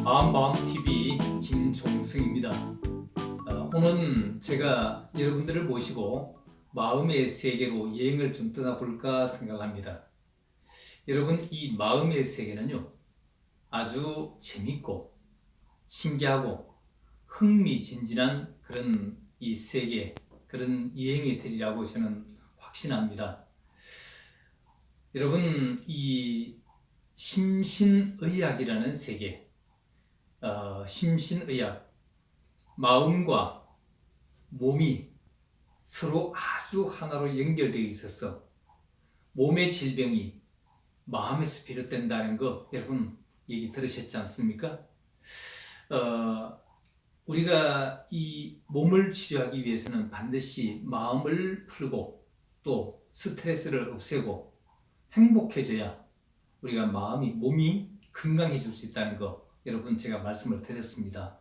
마음TV 김종승입니다. 오늘은 제가 여러분들을 모시고 마음의 세계로 여행을 좀 떠나볼까 생각합니다. 여러분, 이 마음의 세계는요, 아주 재밌고 신기하고 흥미진진한 그런 이 세계, 그런 여행이 되리라고 저는 확신합니다. 여러분, 이 심신의학이라는 세계, 심신의학, 마음과 몸이 서로 아주 하나로 연결되어 있어서 몸의 질병이 마음에서 비롯된다는 거 여러분 얘기 들으셨지 않습니까? 우리가 이 몸을 치료하기 위해서는 반드시 마음을 풀고 또 스트레스를 없애고 행복해져야 우리가 몸이 건강해질 수 있다는 거 여러분 제가 말씀을 드렸습니다.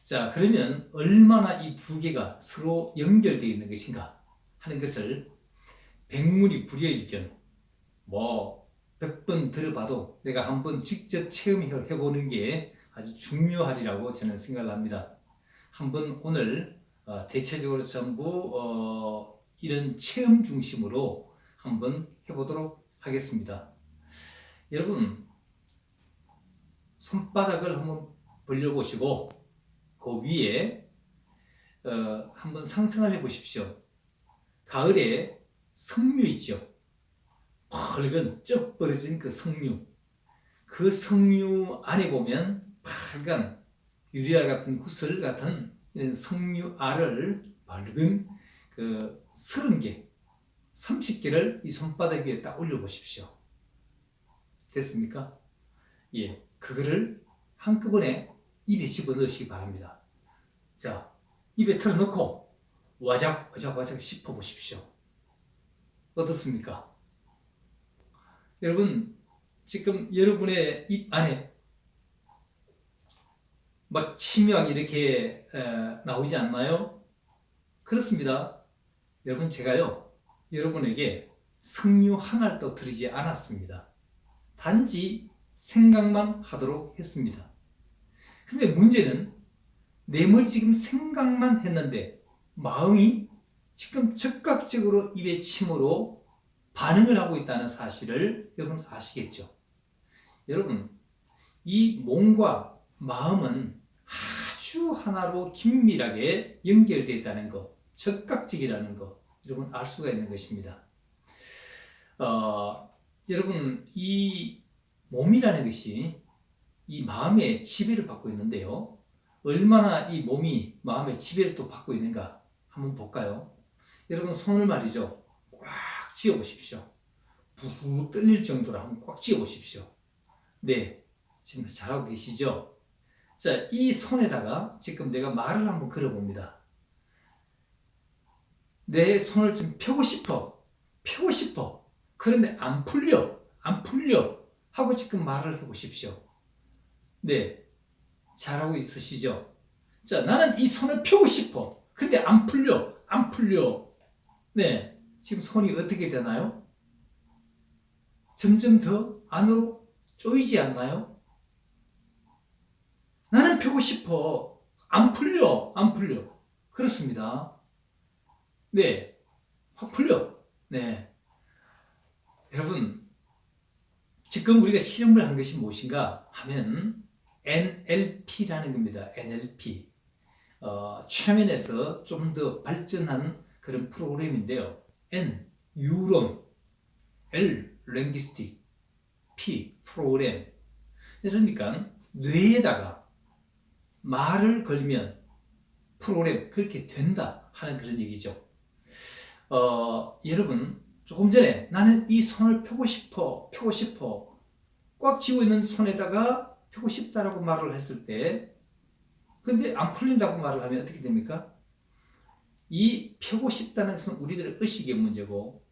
자, 그러면 얼마나 이 두 개가 서로 연결되어 있는 것인가 하는 것을 백문이 불여일견 100번 들어봐도 내가 한번 직접 체험해보는 게 아주 중요하리라고 저는 생각을 합니다. 한번 오늘 대체적으로 전부 이런 체험 중심으로 한번 해보도록 하겠습니다. 여러분, 손바닥을 한번 벌려보시고 그 위에 한번 상상을 해보십시오. 가을에 석류 있죠. 붉은 쩍 벌어진 그 석류. 그 석류 안에 보면 빨간 유리알 같은 구슬 같은 이런 석류 알을 밝은 그 30개, 30개를 이 손바닥 위에 딱 올려보십시오. 됐습니까? 예, 그거를 한꺼번에 입에 집어넣으시기 바랍니다. 자, 입에 털어넣고 와작 씹어보십시오. 어떻습니까? 여러분, 지금 여러분의 입 안에 막 침이 이렇게 나오지 않나요? 그렇습니다. 여러분, 제가요 여러분에게 석류 하나도 드리지 않았습니다. 단지 생각만 하도록 했습니다. 근데 문제는 내 머리 지금 생각만 했는데 마음이 지금 즉각적으로 입에 침으로 반응을 하고 있다는 사실을 여러분 아시겠죠? 여러분, 이 몸과 마음은 아주 하나로 긴밀하게 연결되어 있다는 것, 즉각적이라는 것, 여러분 알 수가 있는 것입니다. 여러분, 이 몸이라는 것이 이 마음의 지배를 받고 있는데요. 얼마나 이 몸이 마음의 지배를 또 받고 있는가 한번 볼까요? 여러분, 손을 말이죠. 꽉 쥐어보십시오. 부부 떨릴 정도로 한번 꽉 쥐어보십시오. 네, 지금 잘하고 계시죠? 자, 이 손에다가 지금 내가 말을 한번 걸어봅니다. 내 손을 좀 펴고 싶어. 그런데 안 풀려 하고 지금 말을 해보십시오. 네, 잘하고 있으시죠? 자, 나는 이 손을 펴고 싶어. 근데 안 풀려. 네, 지금 손이 어떻게 되나요? 점점 더 안으로 쪼이지 않나요? 나는 펴고 싶어. 안 풀려. 그렇습니다. 네, 확 풀려. 네. 여러분, 지금 우리가 실험을 한 것이 무엇인가 하면 NLP라는 겁니다. NLP. 최면에서 좀 더 발전한 그런 프로그램인데요. N, 뉴런, L, 랭귀스틱, P, 프로그램. 그러니까 뇌에다가 말을 걸면 프로그램 그렇게 된다 하는 그런 얘기죠. 여러분, 조금 전에 나는 이 손을 펴고 싶어 꽉 쥐고 있는 손에다가 펴고 싶다라고 말을 했을 때 근데 안 풀린다고 말을 하면 어떻게 됩니까? 이 펴고 싶다는 것은 우리들의 의식의 문제고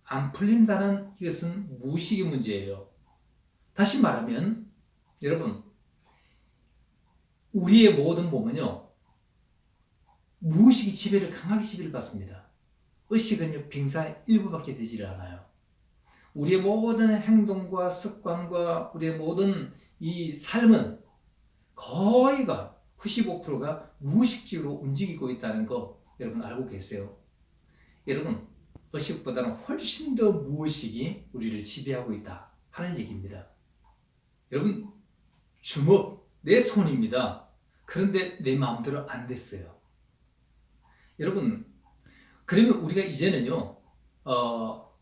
안 풀린다는 이것은 무의식의 문제예요. 다시 말하면 여러분, 우리의 모든 몸은요 무의식의 지배를 강하게 지배를 받습니다. 의식은요 빙사의 일부밖에 되지 않아요. 우리의 모든 행동과 습관과 우리의 모든 이 삶은 거의가 95%가 무의식적으로 움직이고 있다는 거 여러분 알고 계세요? 여러분, 의식보다는 훨씬 더 무의식이 우리를 지배하고 있다 하는 얘기입니다. 여러분, 주먹, 내 손입니다. 그런데 내 마음대로 안 됐어요. 여러분, 그러면 우리가 이제는요,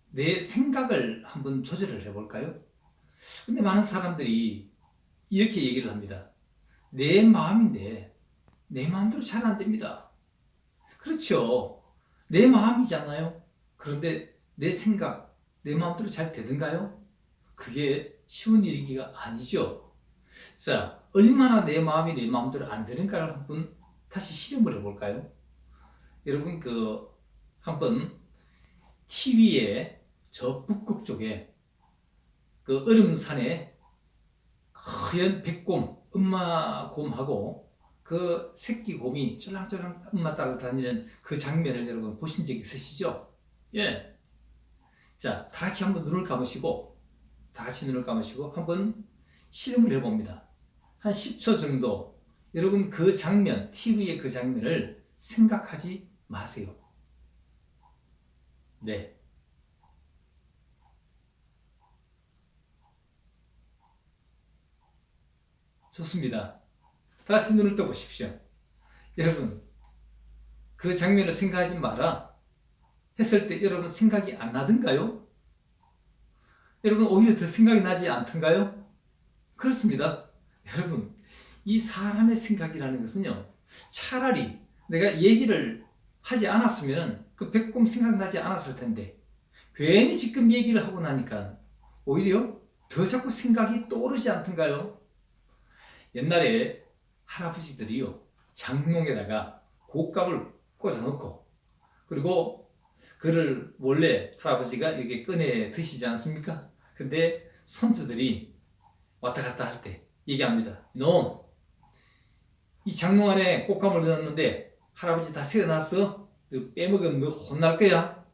내 생각을 한번 조절을 해볼까요? 근데 많은 사람들이 이렇게 얘기를 합니다. 내 마음인데 내 마음대로 잘 안 됩니다. 그렇죠. 내 마음이잖아요. 그런데 내 생각, 내 마음대로 잘 되던가요? 그게 쉬운 일이기가 아니죠. 자, 얼마나 내 마음이 내 마음대로 안 되는가를 한번 다시 실험을 해볼까요? 여러분, 한번 TV에 저 북극 쪽에 그 얼음산에 하얀 백곰, 엄마곰하고 그 새끼 곰이 쫄랑쫄랑 엄마 따라 다니는 그 장면을 여러분 보신 적 있으시죠? 예. 자, 다 같이 한번 눈을 감으시고, 한번 실험을 해봅니다. 한 10초 정도 여러분 그 장면, TV의 그 장면을 생각하지 마세요. 네. 좋습니다. 다 같이 눈을 떠보십시오. 여러분, 그 장면을 생각하지 마라 했을 때 여러분 생각이 안 나던가요? 여러분 오히려 더 생각이 나지 않던가요? 그렇습니다. 여러분, 이 사람의 생각이라는 것은요, 차라리 내가 얘기를 하지 않았으면 그 백곰 생각나지 않았을 텐데 괜히 지금 얘기를 하고 나니까 오히려 더 자꾸 생각이 떠오르지 않던가요? 옛날에 할아버지들이요, 장롱에다가 곶감을 꽂아놓고, 그리고 그를 원래 할아버지가 이렇게 꺼내 드시지 않습니까? 근데 손주들이 왔다 갔다 할 때 얘기합니다. 너, 이 장롱 안에 곶감을 넣었는데 할아버지 다 세어놨어? 빼먹으면 너 혼날 거야?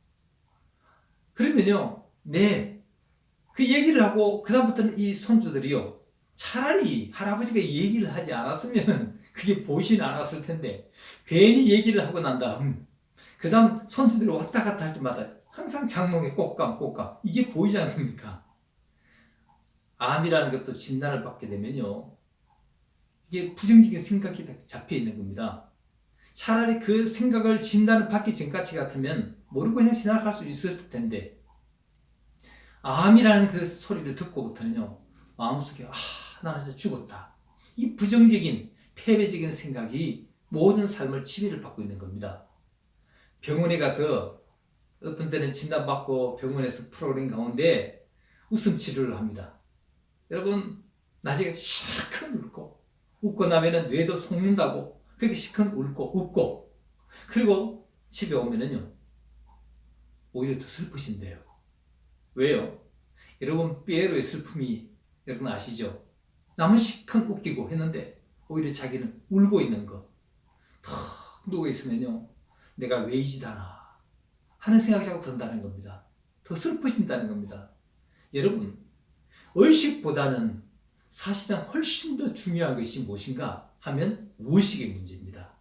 그러면요, 네, 그 얘기를 하고 그다음부터는 이 손주들이요, 차라리 할아버지가 얘기를 하지 않았으면 그게 보이진 않았을 텐데 괜히 얘기를 하고 난 다음 그 다음 손주들이 왔다 갔다 할 때마다 항상 장롱에 곶감 이게 보이지 않습니까? 암이라는 것도 진단을 받게 되면요, 이게 부정적인 생각이 잡혀 있는 겁니다. 차라리 그 생각을 진단을 받기 전까지 같으면 모르고 그냥 지나갈 수 있었을 텐데, 암이라는 그 소리를 듣고부터는요, 마음속에 나는 이제 죽었다, 이 부정적인 패배적인 생각이 모든 삶을 지배를 받고 있는 겁니다. 병원에 가서 어떤 때는 진단받고 병원에서 프로그램 가운데 웃음 치료를 합니다. 여러분, 나중에 시큰 웃고 나면은 뇌도 속는다고 그렇게 시큰 웃고 그리고 집에 오면은요, 오히려 더 슬프신데요. 왜요? 여러분, 피에로의 슬픔이 여러분 아시죠? 남은 시큰 웃기고 했는데 오히려 자기는 울고 있는 거, 턱 누워 있으면요, 내가 왜 이지다나 하는 생각이 자꾸 든다는 겁니다. 더 슬프신다는 겁니다. 여러분, 의식보다는 사실은 훨씬 더 중요한 것이 무엇인가 하면 무의식의 문제입니다.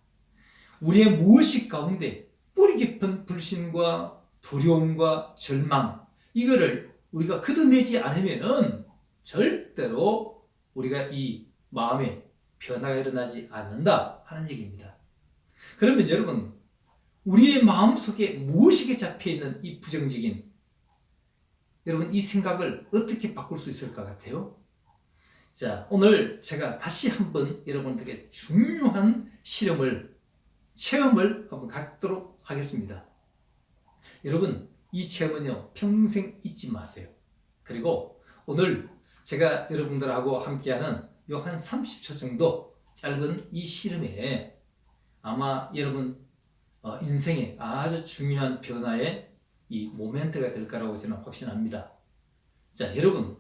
우리의 무의식 가운데 뿌리 깊은 불신과 두려움과 절망, 이거를 우리가 걷어내지 않으면 절대로 우리가 이 마음에 변화가 일어나지 않는다 하는 얘기입니다. 그러면 여러분, 우리의 마음속에 무의식에 잡혀있는 이 부정적인, 여러분 이 생각을 어떻게 바꿀 수 있을 것 같아요? 자, 오늘 제가 다시 한번 여러분들에게 중요한 체험을 한번 갖도록 하겠습니다. 여러분, 이 체험은요, 평생 잊지 마세요. 그리고 오늘 제가 여러분들하고 함께하는 요 한 30초 정도 짧은 이 실험에 아마 여러분 인생에 아주 중요한 변화의 이 모멘트가 될 거라고 저는 확신합니다. 자, 여러분,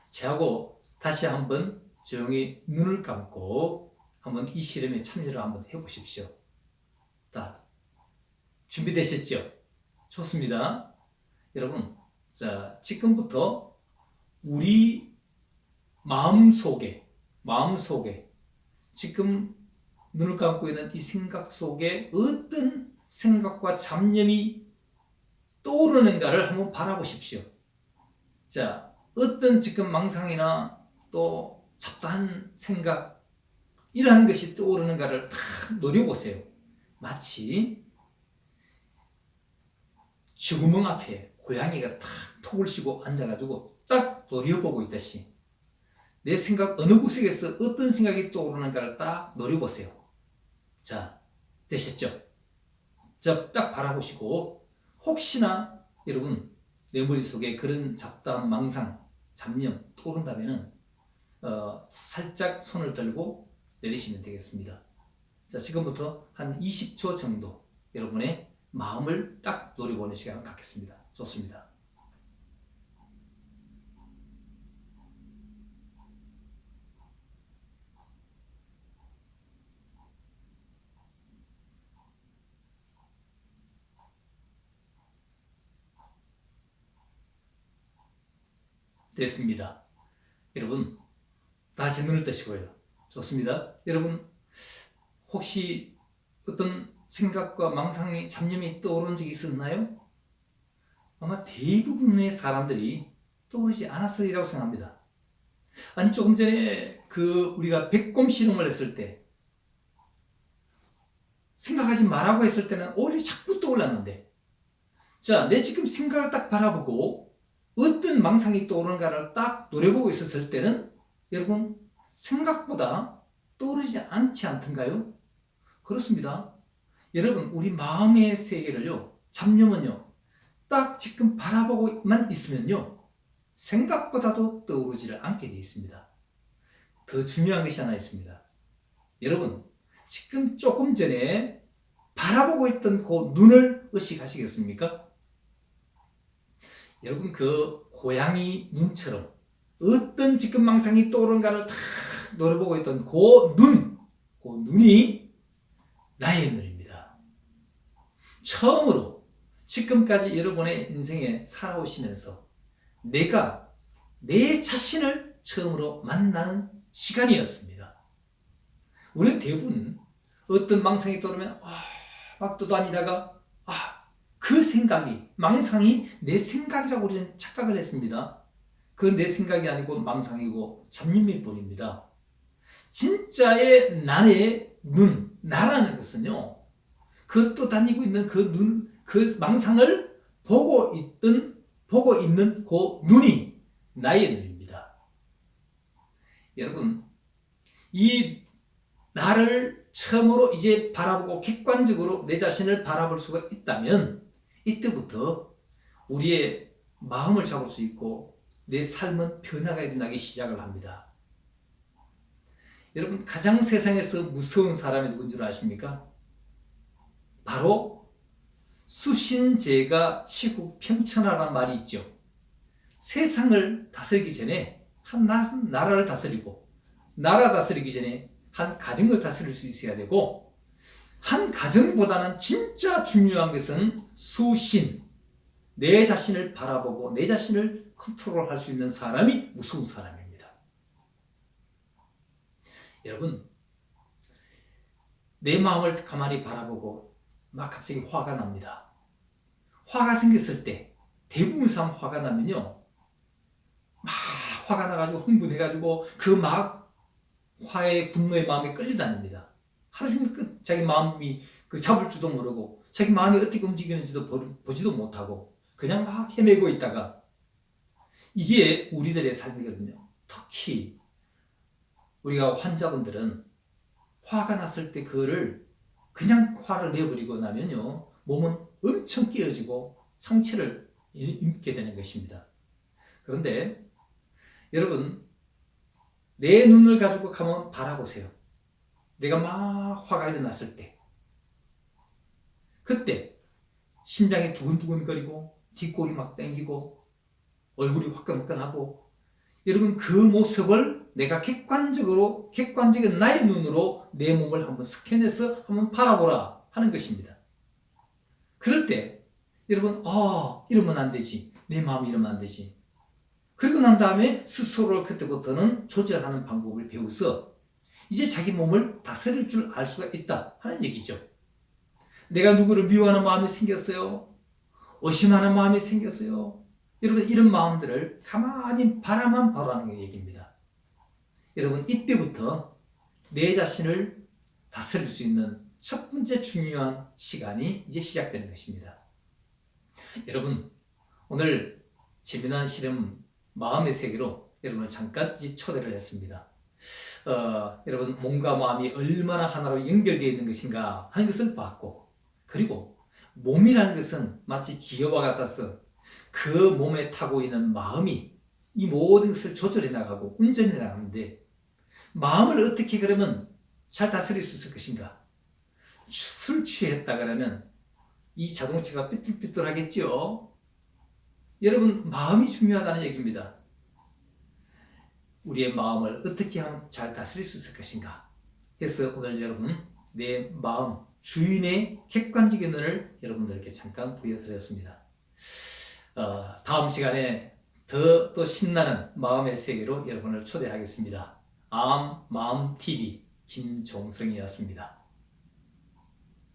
저하고 다시 한번 조용히 눈을 감고 한번 이 실험에 참여를 한번 해보십시오. 자, 준비되셨죠? 좋습니다. 여러분, 자, 지금부터 우리 마음속에 지금 눈을 감고 있는 이 생각 속에 어떤 생각과 잡념이 떠오르는가를 한번 바라보십시오. 자, 어떤 지금 망상이나 또 잡다한 생각, 이러한 것이 떠오르는가를 다 노려보세요. 마치 쥐구멍 앞에 고양이가 탁 톡을 씌고 앉아가지고 딱 노려보고 있듯이 내 생각 어느 구석에서 어떤 생각이 떠오르는가를 딱 노려보세요. 자, 되셨죠? 자, 딱 바라보시고 혹시나 여러분 내 머릿속에 그런 잡다한 망상, 잡념 떠오른다면 살짝 손을 들고 내리시면 되겠습니다. 자, 지금부터 한 20초 정도 여러분의 마음을 딱 노려보는 시간을 갖겠습니다. 좋습니다. 됐습니다. 여러분 다시 눈을 뜨시고요. 좋습니다. 여러분 혹시 어떤 생각과 망상이 잡념이 떠오른 적이 있었나요? 아마 대부분의 사람들이 떠오르지 않았으리라고 생각합니다. 아니 조금 전에 우리가 백곰 실험을 했을 때 생각하지 말라고 했을 때는 오히려 자꾸 떠올랐는데, 자, 내 지금 생각을 딱 바라보고 어떤 망상이 떠오르는가를 딱 노려보고 있었을 때는 여러분 생각보다 떠오르지 않지 않던가요? 그렇습니다. 여러분 우리 마음의 세계를요, 잡념은요, 딱 지금 바라보고만 있으면요 생각보다도 떠오르지를 않게 되어 있습니다. 더 중요한 것이 하나 있습니다. 여러분 지금 조금 전에 바라보고 있던 그 눈을 의식하시겠습니까? 여러분 그 고양이 눈처럼 어떤 지금 망상이 떠오르는가를 다 노려보고 있던 그 눈이 나의 눈입니다. 처음으로 지금까지 여러분의 인생에 살아오시면서 내가 내 자신을 처음으로 만나는 시간이었습니다. 우리는 대부분 어떤 망상이 떠오르면 막 떠다니다가 그 생각이, 망상이 내 생각이라고 우리는 착각을 했습니다. 그 내 생각이 아니고 망상이고 잡념일 뿐입니다. 진짜의 나의 눈, 나라는 것은요, 그 떠다니고 있는 그 눈, 그 망상을 보고 있는 그 눈이 나의 눈입니다. 여러분, 이 나를 처음으로 이제 바라보고 객관적으로 내 자신을 바라볼 수가 있다면 이때부터 우리의 마음을 잡을 수 있고 내 삶은 변화가 일어나기 시작을 합니다. 여러분 가장 세상에서 무서운 사람이 누군 줄 아십니까? 바로 수신제가 치국평천하라는 말이 있죠. 세상을 다스리기 전에 한 나라를 다스리고, 나라 다스리기 전에 한 가정을 다스릴 수 있어야 되고, 한 가정보다는 진짜 중요한 것은 수신, 내 자신을 바라보고 내 자신을 컨트롤할 수 있는 사람이 무서운 사람입니다. 여러분, 내 마음을 가만히 바라보고 막 갑자기 화가 납니다. 화가 생겼을 때 대부분 사람 화가 나면요, 막 화가 나가지고 흥분해가지고 그 막 화의 분노의 마음에 끌려다닙니다. 하루 종일 자기 마음이 잡을 줄도 모르고 자기 마음이 어떻게 움직이는지도 보지도 못하고 그냥 막 헤매고 있다가, 이게 우리들의 삶이거든요. 특히 우리가 환자분들은 화가 났을 때 그거를 그냥 화를 내버리고 나면요 몸은 엄청 깨어지고 상처를 입게 되는 것입니다. 그런데 여러분, 내 눈을 가지고 한번 바라보세요. 내가 막 화가 일어났을 때, 그때 심장이 두근두근거리고 뒷골이 막 땡기고 얼굴이 화끈화끈하고, 여러분 그 모습을 내가 객관적인 나의 눈으로 내 몸을 한번 스캔해서 한번 바라보라 하는 것입니다. 그럴 때 여러분 이러면 안 되지, 내 마음이 이러면 안 되지. 그리고 난 다음에 스스로를 그때부터는 조절하는 방법을 배워서 이제 자기 몸을 다스릴 줄 알 수가 있다 하는 얘기죠. 내가 누구를 미워하는 마음이 생겼어요. 의심하는 마음이 생겼어요. 여러분, 이런 마음들을 가만히 바라만 보라는 얘기입니다. 여러분, 이때부터 내 자신을 다스릴 수 있는 첫 번째 중요한 시간이 이제 시작되는 것입니다. 여러분, 오늘 재미난 실험 마음의 세계로 여러분을 잠깐 초대를 했습니다. 여러분, 몸과 마음이 얼마나 하나로 연결되어 있는 것인가 하는 것을 봤고, 그리고 몸이라는 것은 마치 기어와 같아서 그 몸에 타고 있는 마음이 이 모든 것을 조절해 나가고 운전해 나가는데, 마음을 어떻게 그러면 잘 다스릴 수 있을 것인가? 술 취했다 그러면 이 자동차가 삐뚤삐뚤 하겠죠? 여러분, 마음이 중요하다는 얘기입니다. 우리의 마음을 어떻게 하면 잘 다스릴 수 있을 것인가? 해서 오늘 여러분, 내 마음 주인의 객관적인 눈을 여러분들께 잠깐 보여드렸습니다. 다음 시간에 더 또 신나는 마음의 세계로 여러분을 초대하겠습니다. 마음TV 김종성이었습니다.